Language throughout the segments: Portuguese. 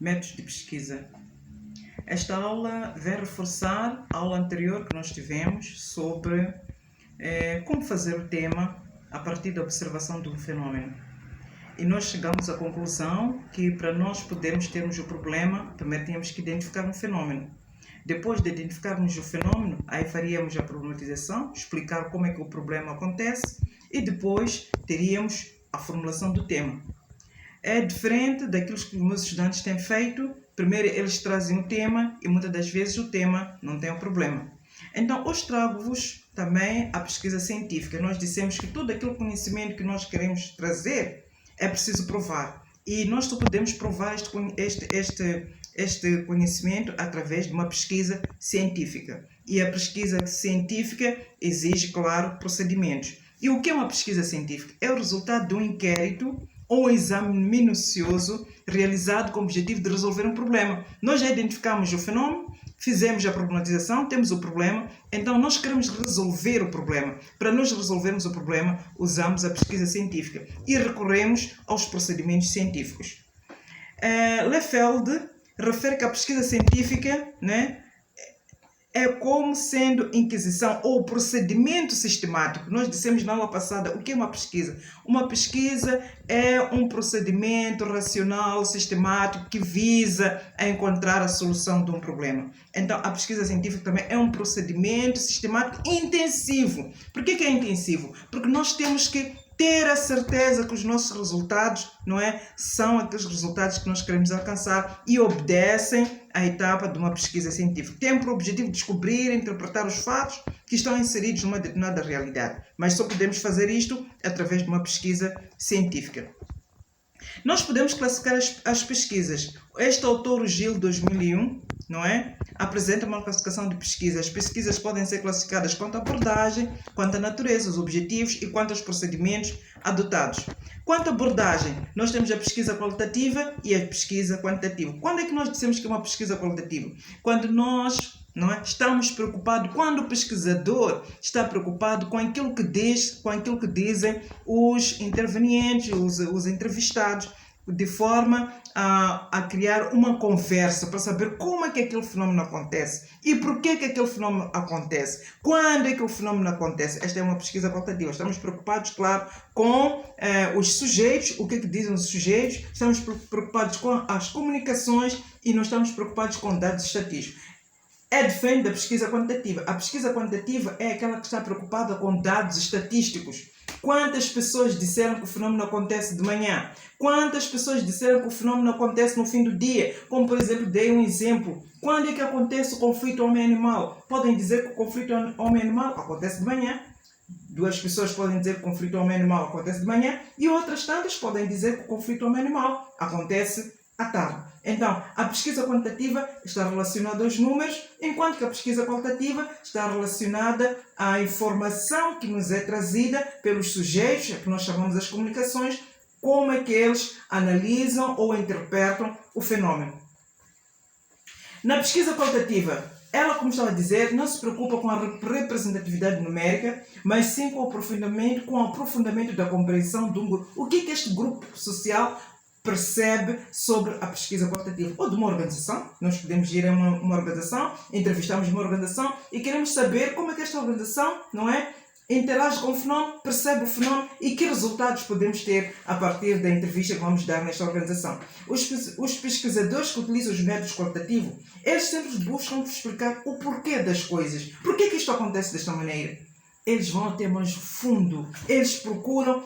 Métodos de pesquisa. Esta aula vem reforçar a aula anterior que nós tivemos sobre como fazer o tema a partir da observação de um fenômeno. E nós chegamos à conclusão que para nós podermos termos o problema, primeiro tínhamos que identificar um fenômeno. Depois de identificarmos o fenômeno, aí faríamos a problematização, explicar como é que o problema acontece e depois teríamos a formulação do tema. É diferente daquilo que os meus estudantes têm feito. Primeiro eles trazem o tema e muitas das vezes o tema não tem o problema. Então, hoje trago-vos também a pesquisa científica. Nós dissemos que todo aquele conhecimento que nós queremos trazer é preciso provar. E nós só podemos provar este conhecimento através de uma pesquisa científica. E a pesquisa científica exige, claro, procedimentos. E o que é uma pesquisa científica? É o resultado de um inquérito ou um exame minucioso realizado com o objetivo de resolver um problema. Nós já identificamos o fenômeno, fizemos a problematização, temos o problema, então nós queremos resolver o problema. Para nós resolvermos o problema, usamos a pesquisa científica e recorremos aos procedimentos científicos. Lefeld refere que a pesquisa científica, é como sendo inquisição ou procedimento sistemático. Nós dissemos na aula passada o que é uma pesquisa. Uma pesquisa é um procedimento racional, sistemático, que visa a encontrar a solução de um problema. Então, a pesquisa científica também é um procedimento sistemático intensivo. Por que é intensivo? Porque nós temos que ter a certeza que os nossos resultados, são aqueles resultados que nós queremos alcançar e obedecem à etapa de uma pesquisa científica. Tem por objetivo descobrir e interpretar os fatos que estão inseridos numa determinada realidade. Mas só podemos fazer isto através de uma pesquisa científica. Nós podemos classificar as pesquisas. Este autor, o Gil, 2001, apresenta uma classificação de pesquisas. As pesquisas podem ser classificadas quanto à abordagem, quanto à natureza, os objetivos e quanto aos procedimentos adotados. Quanto à abordagem, nós temos a pesquisa qualitativa e a pesquisa quantitativa. Quando é que nós dizemos que é uma pesquisa qualitativa? Quando nós estamos preocupados, quando o pesquisador está preocupado com aquilo que dizem os intervenientes, os entrevistados, de forma a criar uma conversa para saber como é que aquele fenômeno acontece e por que aquele fenômeno acontece, quando é que o fenômeno acontece. Esta é uma pesquisa qualitativa. Estamos preocupados, claro, com os sujeitos, o que dizem os sujeitos, estamos preocupados com as comunicações e não estamos preocupados com dados estatísticos. É diferente da pesquisa quantitativa. A pesquisa quantitativa é aquela que está preocupada com dados estatísticos. Quantas pessoas disseram que o fenômeno acontece de manhã? Quantas pessoas disseram que o fenômeno acontece no fim do dia? Como, por exemplo, dei um exemplo. Quando é que acontece o conflito homem-animal? Podem dizer que o conflito homem-animal acontece de manhã. Duas pessoas podem dizer que o conflito homem-animal acontece de manhã e outras tantas podem dizer que o conflito homem-animal acontece à tarde. Então, a pesquisa quantitativa está relacionada aos números, enquanto que a pesquisa qualitativa está relacionada à informação que nos é trazida pelos sujeitos, que nós chamamos as comunicações, como é que eles analisam ou interpretam o fenômeno. Na pesquisa qualitativa, ela, como estava a dizer, não se preocupa com a representatividade numérica, mas sim com o aprofundamento da compreensão de um grupo. O que este grupo social percebe sobre a pesquisa qualitativa ou de uma organização. Nós podemos ir a uma organização, entrevistamos uma organização e queremos saber como é que esta organização, interage com o fenômeno, percebe o fenômeno e que resultados podemos ter a partir da entrevista que vamos dar nesta organização. Os pesquisadores que utilizam os métodos qualitativos, eles sempre buscam explicar o porquê das coisas. Por que isto acontece desta maneira? Eles vão até mais fundo, eles procuram,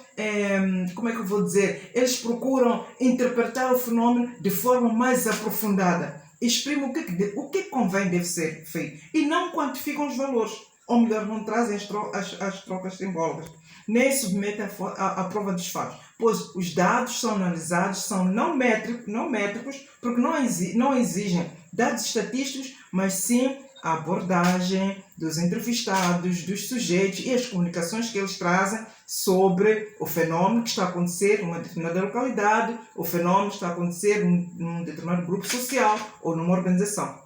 eles procuram interpretar o fenômeno de forma mais aprofundada. Exprimem o que convém deve ser feito e não quantificam os valores, ou melhor, não trazem as trocas simbólicas, nem submetem à prova dos fatos, pois os dados são analisados, são não métricos, porque não exigem dados estatísticos, mas sim a abordagem dos entrevistados, dos sujeitos e as comunicações que eles trazem sobre o fenômeno que está a acontecer numa determinada localidade, o fenômeno que está a acontecer num determinado grupo social ou numa organização.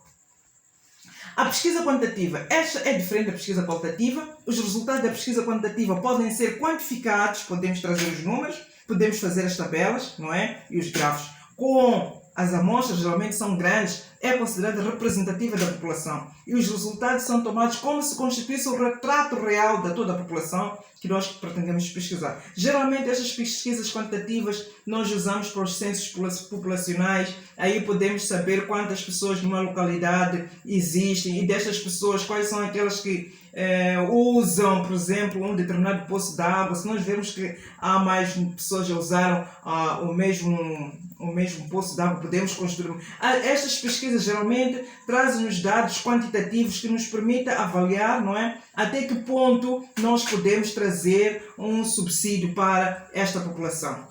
A pesquisa quantitativa, esta é diferente da pesquisa qualitativa. Os resultados da pesquisa quantitativa podem ser quantificados, podemos trazer os números, podemos fazer as tabelas, e os gráficos. Com as amostras geralmente são grandes, é considerada representativa da população. E os resultados são tomados como se constituísse o retrato real de toda a população que nós pretendemos pesquisar. Geralmente estas pesquisas quantitativas nós usamos para os censos populacionais, aí podemos saber quantas pessoas numa localidade existem e destas pessoas quais são aquelas que usam, por exemplo, um determinado poço de água. Se nós vermos que há mais pessoas que usaram o mesmo poço de água, podemos construir. Estas pesquisas geralmente trazem-nos dados quantitativos que nos permitem avaliar, não é? Até que ponto nós podemos trazer um subsídio para esta população.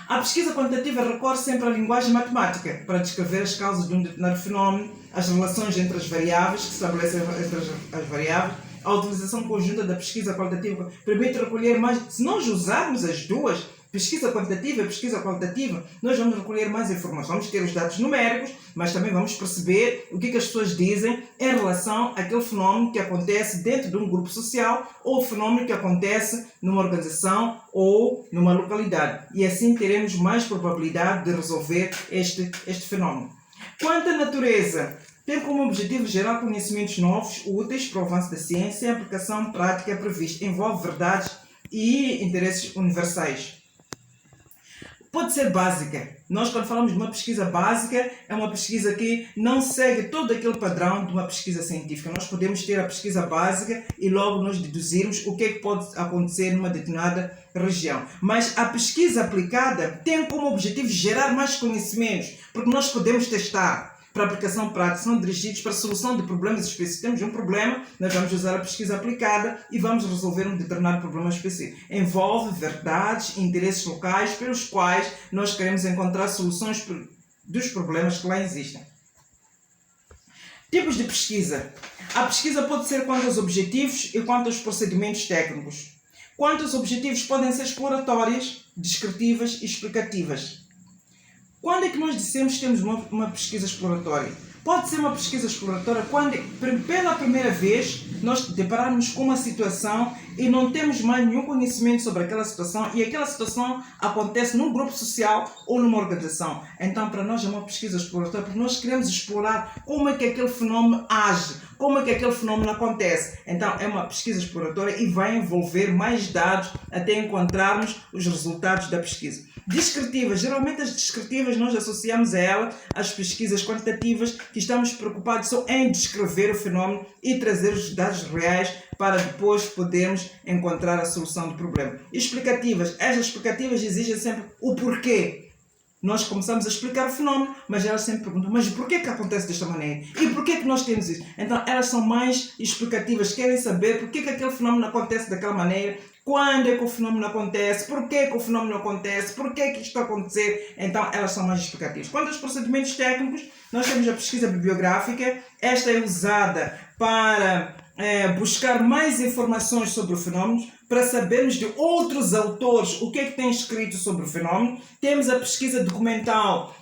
A pesquisa quantitativa recorre sempre à linguagem matemática para descrever as causas de um determinado fenómeno, as relações entre as variáveis, que se estabelecem entre as variáveis. A utilização conjunta da pesquisa qualitativa permite recolher mais. Se nós usarmos as duas, pesquisa quantitativa e pesquisa qualitativa, nós vamos recolher mais informações. Vamos ter os dados numéricos, mas também vamos perceber o que as pessoas dizem em relação àquele fenómeno que acontece dentro de um grupo social ou o fenómeno que acontece numa organização ou numa localidade. E assim teremos mais probabilidade de resolver este fenómeno. Quanto à natureza, tem como objetivo gerar conhecimentos novos, úteis para o avanço da ciência e a aplicação prática prevista. Envolve verdades e interesses universais. Pode ser básica. Nós, quando falamos de uma pesquisa básica, é uma pesquisa que não segue todo aquele padrão de uma pesquisa científica. Nós podemos ter a pesquisa básica e logo nós deduzirmos o que é que pode acontecer numa determinada região. Mas a pesquisa aplicada tem como objetivo gerar mais conhecimentos, porque nós podemos testar. Para aplicação prática, são dirigidos para a solução de problemas específicos. Temos um problema, nós vamos usar a pesquisa aplicada e vamos resolver um determinado problema específico. Envolve verdades e interesses locais pelos quais nós queremos encontrar soluções dos problemas que lá existem. Tipos de pesquisa. A pesquisa pode ser quanto aos objetivos e quanto aos procedimentos técnicos. Quanto aos objetivos, podem ser exploratórias, descritivas e explicativas. Quando é que nós dissemos que temos uma pesquisa exploratória? Pode ser uma pesquisa exploratória quando, pela primeira vez, nós depararmos com uma situação e não temos mais nenhum conhecimento sobre aquela situação e aquela situação acontece num grupo social ou numa organização. Então, para nós é uma pesquisa exploratória porque nós queremos explorar como é que aquele fenómeno age, como é que aquele fenómeno acontece. Então, é uma pesquisa exploratória e vai envolver mais dados até encontrarmos os resultados da pesquisa. Descritivas. Geralmente as descritivas nós associamos a ela as pesquisas quantitativas que estamos preocupados só em descrever o fenómeno e trazer os dados reais para depois podermos encontrar a solução do problema. Explicativas. Estas explicativas exigem sempre o porquê. Nós começamos a explicar o fenómeno, mas elas sempre perguntam, mas porquê que acontece desta maneira? E porquê que nós temos isso? Então elas são mais explicativas, querem saber porquê que aquele fenómeno acontece daquela maneira, quando é que o fenómeno acontece, porquê que o fenómeno acontece, porquê que isto está a acontecer. Então elas são mais explicativas. Quanto aos procedimentos técnicos, nós temos a pesquisa bibliográfica. Esta é usada para buscar mais informações sobre o fenómeno, para sabermos de outros autores o que é que têm escrito sobre o fenómeno. Temos a pesquisa documental,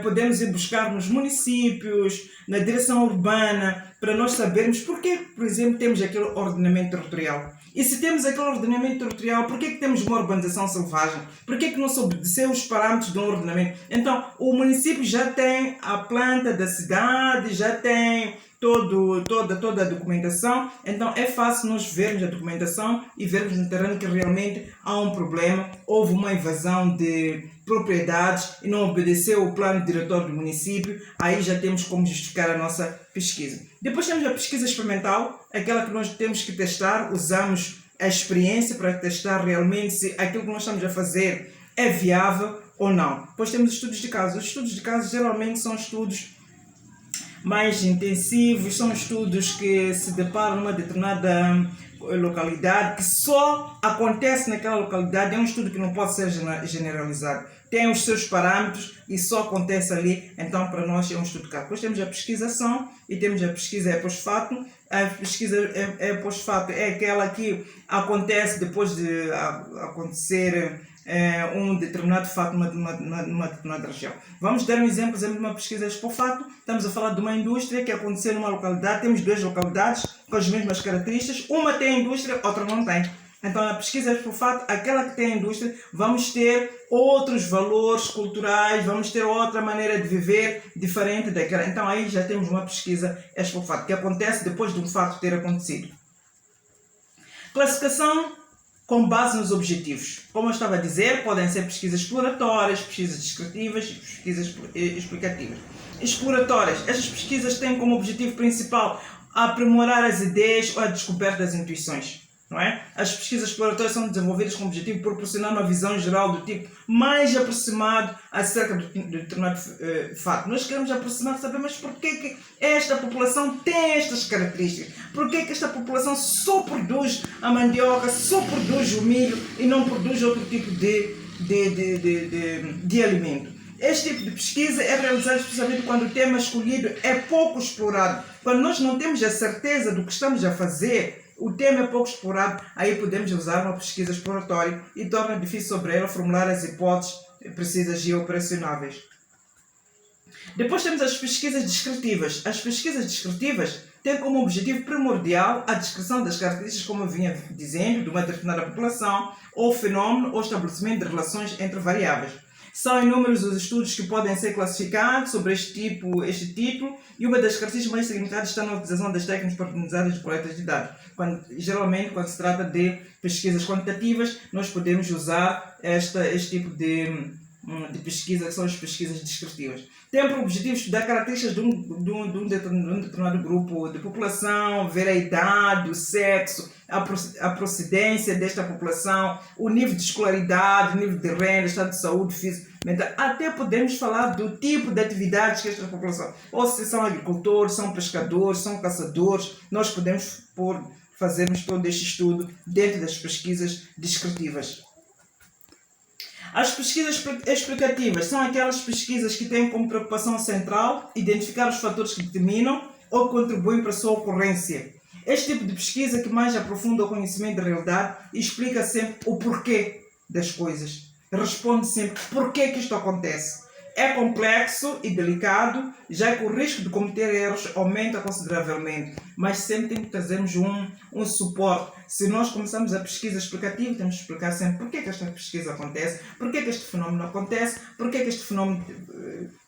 podemos ir buscar nos municípios, na direção urbana, para nós sabermos porque, por exemplo, temos aquele ordenamento territorial. E se temos aquele ordenamento territorial, por que temos uma urbanização selvagem? Por que não se obedeceu os parâmetros de um ordenamento? Então, o município já tem a planta da cidade, já tem toda a documentação. Então, é fácil nós vermos a documentação e vermos no terreno que realmente há um problema, houve uma invasão de propriedades e não obedeceu o plano diretor do município. Aí já temos como justificar a nossa pesquisa. Depois temos a pesquisa experimental, aquela que nós temos que testar, usamos a experiência para testar realmente se aquilo que nós estamos a fazer é viável ou não. Depois temos estudos de caso. Os estudos de caso geralmente são estudos mais intensivos, são estudos que se deparam numa determinada localidade, que só acontece naquela localidade. É um estudo que não pode ser generalizado. Tem os seus parâmetros e só acontece ali. Então, para nós, é um estudo de caso. Depois temos a pesquisação e temos a pesquisa pós-fato. A pesquisa pós-fato é aquela que acontece depois de acontecer um determinado fato numa determinada região. Vamos dar um exemplo de uma pesquisa pós-fato. Estamos a falar de uma indústria que aconteceu numa localidade. Temos duas localidades com as mesmas características. Uma tem indústria, outra não tem. Então, a pesquisa por fato, aquela que tem a indústria, vamos ter outros valores culturais, vamos ter outra maneira de viver diferente daquela. Então, aí já temos uma pesquisa por fato, que acontece depois de um fato ter acontecido. Classificação com base nos objetivos. Como eu estava a dizer, podem ser pesquisas exploratórias, pesquisas descritivas e pesquisas explicativas. Exploratórias. Estas pesquisas têm como objetivo principal aprimorar as ideias ou a descoberta das intuições. Não é? As pesquisas exploratórias são desenvolvidas com o objetivo de proporcionar uma visão geral do tipo mais aproximado acerca de determinado fato. Nós queremos aproximar, saber, mas por que esta população tem estas características? Por que esta população só produz a mandioca, só produz o milho e não produz outro tipo de alimento? Este tipo de pesquisa é realizada especialmente quando o tema escolhido é pouco explorado. Quando nós não temos a certeza do que estamos a fazer, o tema é pouco explorado, aí podemos usar uma pesquisa exploratória e torna difícil sobre ela formular as hipóteses precisas e operacionáveis. Depois temos as pesquisas descritivas. As pesquisas descritivas têm como objetivo primordial a descrição das características, como eu vinha dizendo, de uma determinada população, ou fenómeno, ou estabelecimento de relações entre variáveis. São inúmeros os estudos que podem ser classificados sobre este título, e uma das características mais significativas está na utilização das técnicas organizadas de coletas de dados. Geralmente, quando se trata de pesquisas quantitativas, nós podemos usar este tipo de pesquisa, que são as pesquisas descritivas. Tem por objetivo estudar características de um determinado grupo de população, ver a idade, o sexo, a procedência desta população, o nível de escolaridade, o nível de renda, estado de saúde física, mental. Até podemos falar do tipo de atividades que esta população, ou se são agricultores, são pescadores, são caçadores, nós podemos fazermos todo este estudo dentro das pesquisas descritivas. As pesquisas explicativas são aquelas pesquisas que têm como preocupação central identificar os fatores que determinam ou contribuem para a sua ocorrência. Este tipo de pesquisa que mais aprofunda o conhecimento da realidade e explica sempre o porquê das coisas. Responde sempre porquê que isto acontece. É complexo e delicado, já que o risco de cometer erros aumenta consideravelmente, mas sempre tem que trazermos um suporte. Se nós começamos a pesquisa explicativa, temos que explicar sempre porquê que esta pesquisa acontece, porquê que este fenómeno acontece, porquê que este fenómeno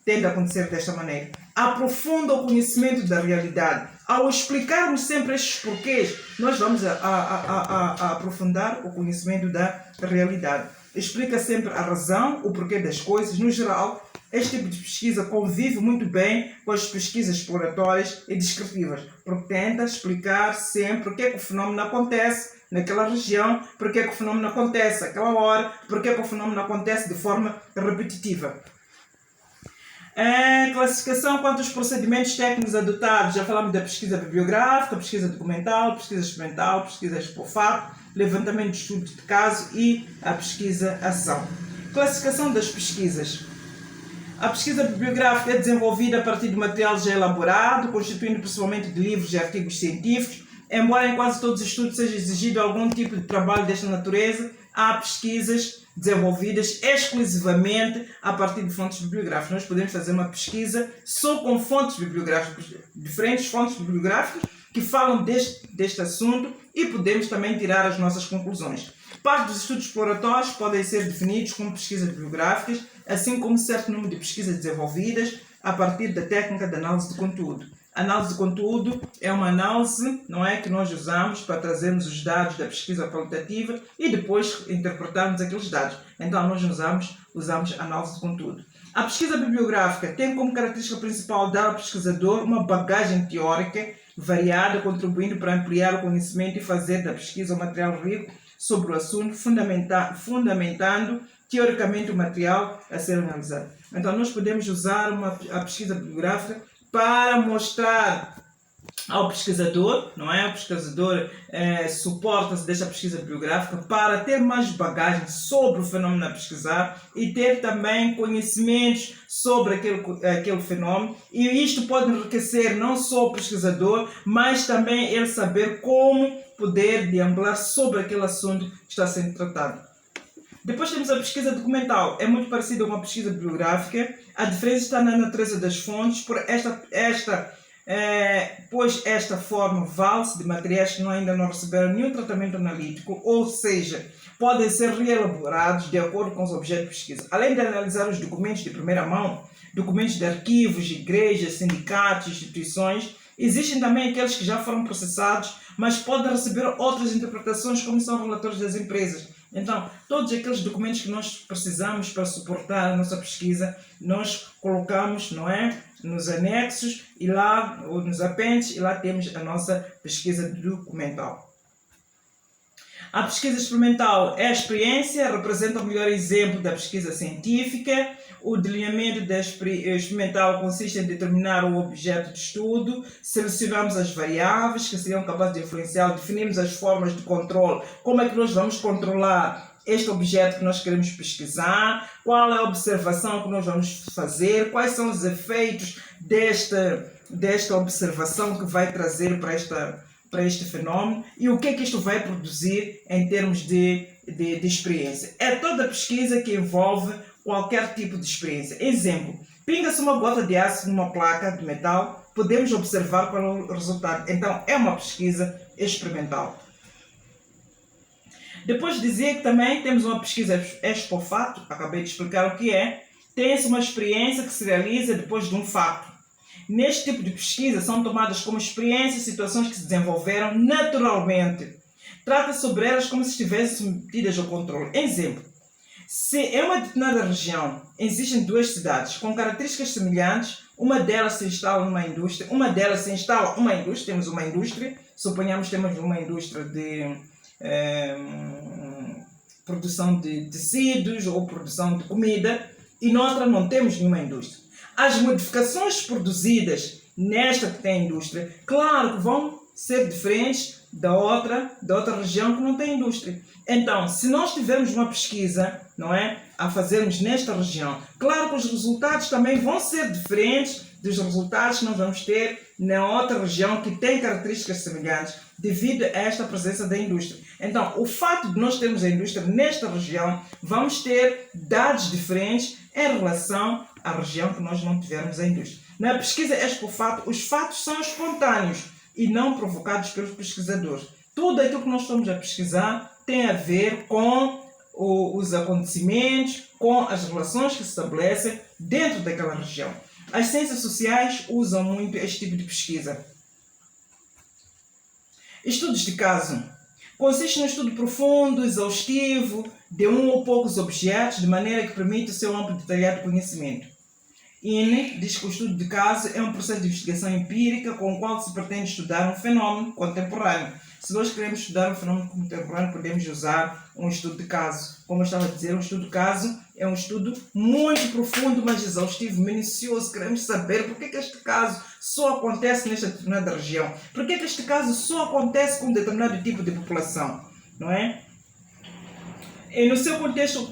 tende a acontecer desta maneira. Aprofunda o conhecimento da realidade. Ao explicarmos sempre estes porquês, nós vamos a aprofundar o conhecimento da realidade. Explica sempre a razão, o porquê das coisas. No geral, este tipo de pesquisa convive muito bem com as pesquisas exploratórias e descritivas, porque tenta explicar sempre porque é que o fenómeno acontece naquela região, porque é que o fenómeno acontece naquela hora, porque é que o fenómeno acontece de forma repetitiva. Classificação quanto aos procedimentos técnicos adotados. Já falamos da pesquisa bibliográfica, pesquisa documental, pesquisa experimental, pesquisa expofato, levantamento de estudos de caso e a pesquisa-ação. Classificação das pesquisas. A pesquisa bibliográfica é desenvolvida a partir de material já elaborado, constituindo principalmente de livros e artigos científicos. Embora em quase todos os estudos seja exigido algum tipo de trabalho desta natureza, há pesquisas desenvolvidas exclusivamente a partir de fontes bibliográficas. Nós podemos fazer uma pesquisa só com fontes bibliográficas, diferentes fontes bibliográficas que falam deste assunto, e podemos também tirar as nossas conclusões. Parte dos estudos exploratórios podem ser definidos como pesquisas bibliográficas, assim como certo número de pesquisas desenvolvidas a partir da técnica de análise de conteúdo. Análise de conteúdo é uma análise, não é, que nós usamos para trazermos os dados da pesquisa qualitativa e depois interpretarmos aqueles dados. Então nós usamos análise de conteúdo. A pesquisa bibliográfica tem como característica principal dar ao pesquisador uma bagagem teórica variada, contribuindo para ampliar o conhecimento e fazer da pesquisa um material rico sobre o assunto, fundamentando teoricamente o material a ser analisado. Então nós podemos usar a pesquisa bibliográfica para mostrar ao pesquisador, não é? O pesquisador suporta-se desta pesquisa bibliográfica para ter mais bagagem sobre o fenómeno a pesquisar e ter também conhecimentos sobre aquele fenómeno, e isto pode enriquecer não só o pesquisador, mas também ele saber como poder deambular sobre aquele assunto que está sendo tratado. Depois temos a pesquisa documental. É muito parecida com a pesquisa bibliográfica. A diferença está na natureza das fontes. Por esta pois esta forma vale-se de materiais que ainda não receberam nenhum tratamento analítico, ou seja, podem ser reelaborados de acordo com os objetos de pesquisa. Além de analisar os documentos de primeira mão, documentos de arquivos, igrejas, sindicatos, instituições, existem também aqueles que já foram processados, mas podem receber outras interpretações, como são relatórios das empresas. Então, todos aqueles documentos que nós precisamos para suportar a nossa pesquisa, nós colocamos, não é, nos anexos e lá, ou nos apêndices, e lá temos a nossa pesquisa documental. A pesquisa experimental é a experiência, representa o melhor exemplo da pesquisa científica. O delineamento da experimental consiste em determinar o objeto de estudo, selecionamos as variáveis que seriam capazes de influenciar, definimos as formas de controle, como é que nós vamos controlar este objeto que nós queremos pesquisar, qual é a observação que nós vamos fazer, quais são os efeitos desta observação que vai trazer para este fenômeno e o que é que isto vai produzir em termos de experiência. É toda pesquisa que envolve qualquer tipo de experiência. Exemplo, pinga-se uma gota de ácido numa placa de metal, podemos observar qual é o resultado. Então, é uma pesquisa experimental. Depois dizia que também temos uma pesquisa ex post facto, acabei de explicar o que é. Tem-se uma experiência que se realiza depois de um fato. Neste tipo de pesquisa são tomadas como experiências situações que se desenvolveram naturalmente. Trata-se sobre elas como se estivessem submetidas ao controle. Exemplo, se em uma determinada região existem duas cidades com características semelhantes, uma delas se instala numa indústria, temos uma indústria, suponhamos que temos uma indústria de produção de tecidos ou produção de comida, e noutra não temos nenhuma indústria. As modificações produzidas nesta que tem indústria, claro que vão ser diferentes da outra região que não tem indústria. Então, se nós tivermos uma pesquisa, não é, a fazermos nesta região, claro que os resultados também vão ser diferentes dos resultados que nós vamos ter na outra região que tem características semelhantes devido a esta presença da indústria. Então, o fato de nós termos a indústria nesta região, vamos ter dados diferentes em relação à região que nós não tivermos a indústria. Na pesquisa ex post facto, os fatos são espontâneos e não provocados pelos pesquisadores. Tudo aquilo que nós estamos a pesquisar tem a ver com os acontecimentos, com as relações que se estabelecem dentro daquela região. As ciências sociais usam muito este tipo de pesquisa. Estudos de caso. Consiste no estudo profundo, exaustivo, de um ou poucos objetos, de maneira que permite o seu amplo e detalhado conhecimento. INE diz que o estudo de caso é um processo de investigação empírica com o qual se pretende estudar um fenômeno contemporâneo. Se nós queremos estudar um fenômeno contemporâneo, podemos usar um estudo de caso. Como eu estava a dizer, um estudo de caso é um estudo muito profundo, mas exaustivo, minucioso. Queremos saber por que este caso só acontece nesta determinada região. Por que este caso só acontece com um determinado tipo de população, não é? E no seu contexto,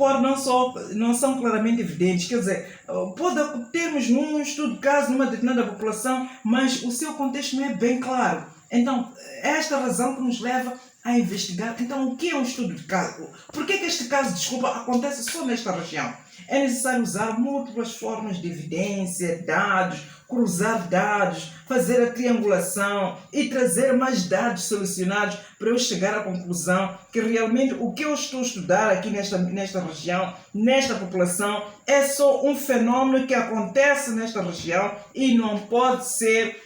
não são claramente evidentes. Quer dizer, pode termos num estudo de caso numa determinada população, mas o seu contexto não é bem claro. Então, é esta razão que nos leva a investigar. Então, o que é um estudo de caso? Por que este caso, acontece só nesta região? É necessário usar múltiplas formas de evidência, dados, cruzar dados, fazer a triangulação e trazer mais dados selecionados para eu chegar à conclusão que realmente o que eu estou a estudar aqui nesta região, nesta população, é só um fenômeno que acontece nesta região e não pode ser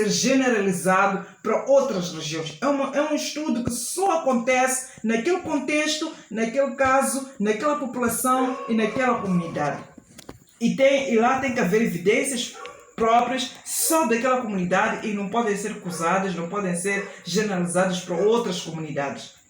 generalizado para outras regiões. É um estudo que só acontece naquele contexto, naquele caso, naquela população e naquela comunidade. E lá tem que haver evidências próprias só daquela comunidade e não podem ser cruzadas, não podem ser generalizadas para outras comunidades.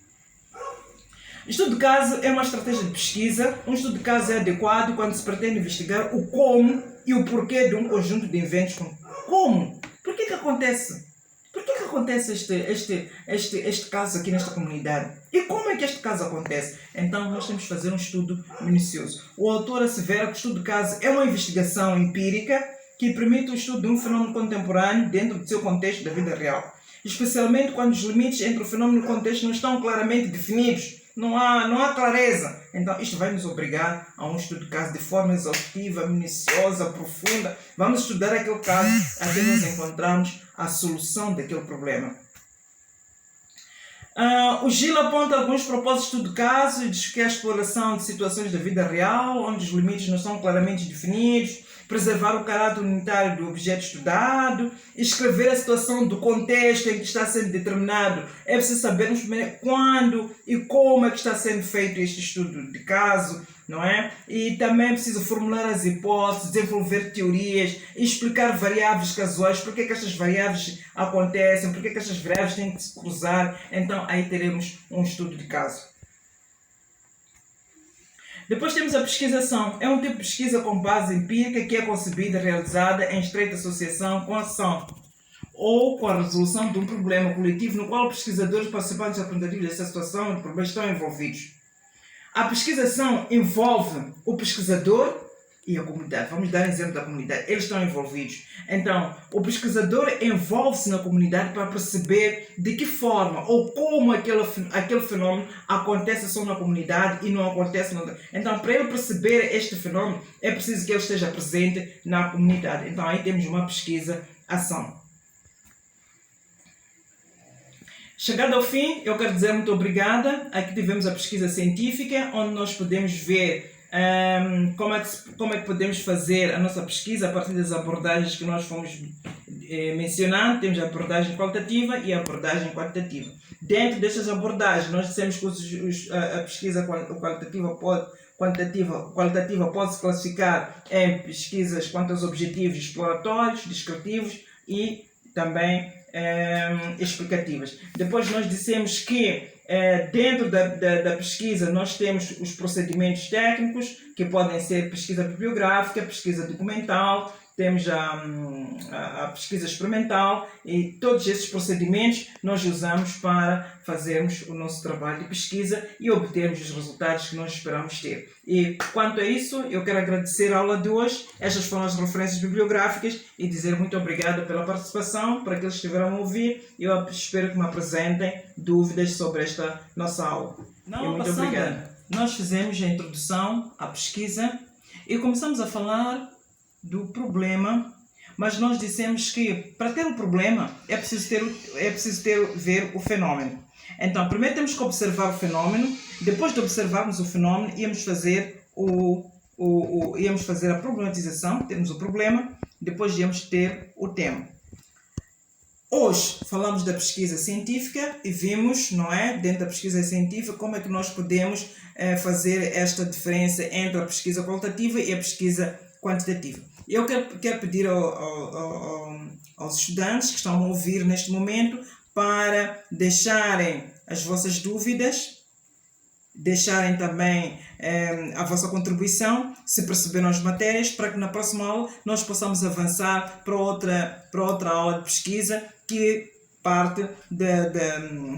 Estudo de caso é uma estratégia de pesquisa. Um estudo de caso é adequado quando se pretende investigar o como e o porquê de um conjunto de eventos. Como? Por que acontece? Por que acontece este caso aqui nesta comunidade? E como é que este caso acontece? Então nós temos que fazer um estudo minucioso. O autor assevera que o estudo de caso é uma investigação empírica que permite o estudo de um fenômeno contemporâneo dentro do seu contexto da vida real. Especialmente quando os limites entre o fenômeno e o contexto não estão claramente definidos. Não há clareza. Então, isto vai nos obrigar a um estudo de caso de forma exaustiva, minuciosa, profunda. Vamos estudar aquele caso até nós encontrarmos a solução daquele problema. O Gil aponta alguns propósitos do caso e diz que a exploração de situações da vida real, onde os limites não são claramente definidos, preservar o caráter unitário do objeto estudado, escrever a situação do contexto em que está sendo determinado. É preciso sabermos primeiro quando e como é que está sendo feito este estudo de caso, não é? E também é preciso formular as hipóteses, desenvolver teorias, explicar variáveis casuais, porque é que estas variáveis acontecem, porque é que estas variáveis têm que se cruzar. Então aí teremos um estudo de caso. Depois temos a pesquisação. É um tipo de pesquisa com base empírica que é concebida e realizada em estreita associação com a ação ou com a resolução de um problema coletivo no qual os pesquisadores participantes apresentativos dessa situação e problemas estão envolvidos. A pesquisação envolve o pesquisador e a comunidade. Vamos dar um exemplo da comunidade. Eles estão envolvidos. Então, o pesquisador envolve-se na comunidade para perceber de que forma ou como aquele fenômeno acontece só na comunidade e não acontece na... Então, para ele perceber este fenômeno, é preciso que ele esteja presente na comunidade. Então, aí temos uma pesquisa-ação. Chegado ao fim, eu quero dizer muito obrigada. Aqui tivemos a pesquisa científica, onde nós podemos ver como é que podemos fazer a nossa pesquisa a partir das abordagens que nós fomos mencionando. Temos a abordagem qualitativa e a abordagem quantitativa. Dentro destas abordagens, nós dissemos que a pesquisa qualitativa pode se classificar em pesquisas quanto aos objetivos exploratórios, descritivos e também explicativas. Depois nós dissemos que dentro da pesquisa nós temos os procedimentos técnicos, que podem ser pesquisa bibliográfica, pesquisa documental, temos a pesquisa experimental, e todos esses procedimentos nós usamos para fazermos o nosso trabalho de pesquisa e obtermos os resultados que nós esperamos ter. E quanto a isso, eu quero agradecer a aula de hoje. Estas foram as referências bibliográficas e dizer muito obrigado pela participação, para aqueles que estiveram a ouvir. Eu espero que me apresentem dúvidas sobre esta nossa aula. Muito obrigado. Nós fizemos a introdução à pesquisa e começamos a falar do problema, mas nós dissemos que para ter o problema é preciso ver o fenômeno. Então, primeiro temos que observar o fenômeno. Depois de observarmos o fenômeno, íamos fazer a problematização, temos o problema, depois íamos ter o tema. Hoje falamos da pesquisa científica e vimos, não é, dentro da pesquisa científica, como é que nós podemos fazer esta diferença entre a pesquisa qualitativa e a pesquisa quantitativa. Eu quero pedir aos estudantes que estão a ouvir neste momento para deixarem as vossas dúvidas, deixarem também a vossa contribuição, se perceberam as matérias, para que na próxima aula nós possamos avançar para outra aula de pesquisa que parte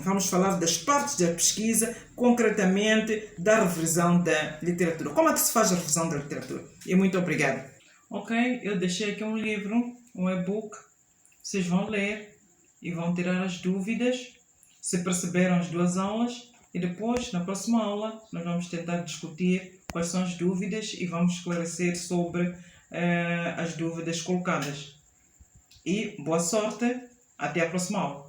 vamos falar das partes da pesquisa, concretamente da revisão da literatura. Como é que se faz a revisão da literatura? E muito obrigado. Ok, eu deixei aqui um livro, um e-book. Vocês vão ler e vão tirar as dúvidas, se perceberam as duas aulas, e depois, na próxima aula, nós vamos tentar discutir quais são as dúvidas e vamos esclarecer sobre as dúvidas colocadas. E boa sorte, até a próxima aula.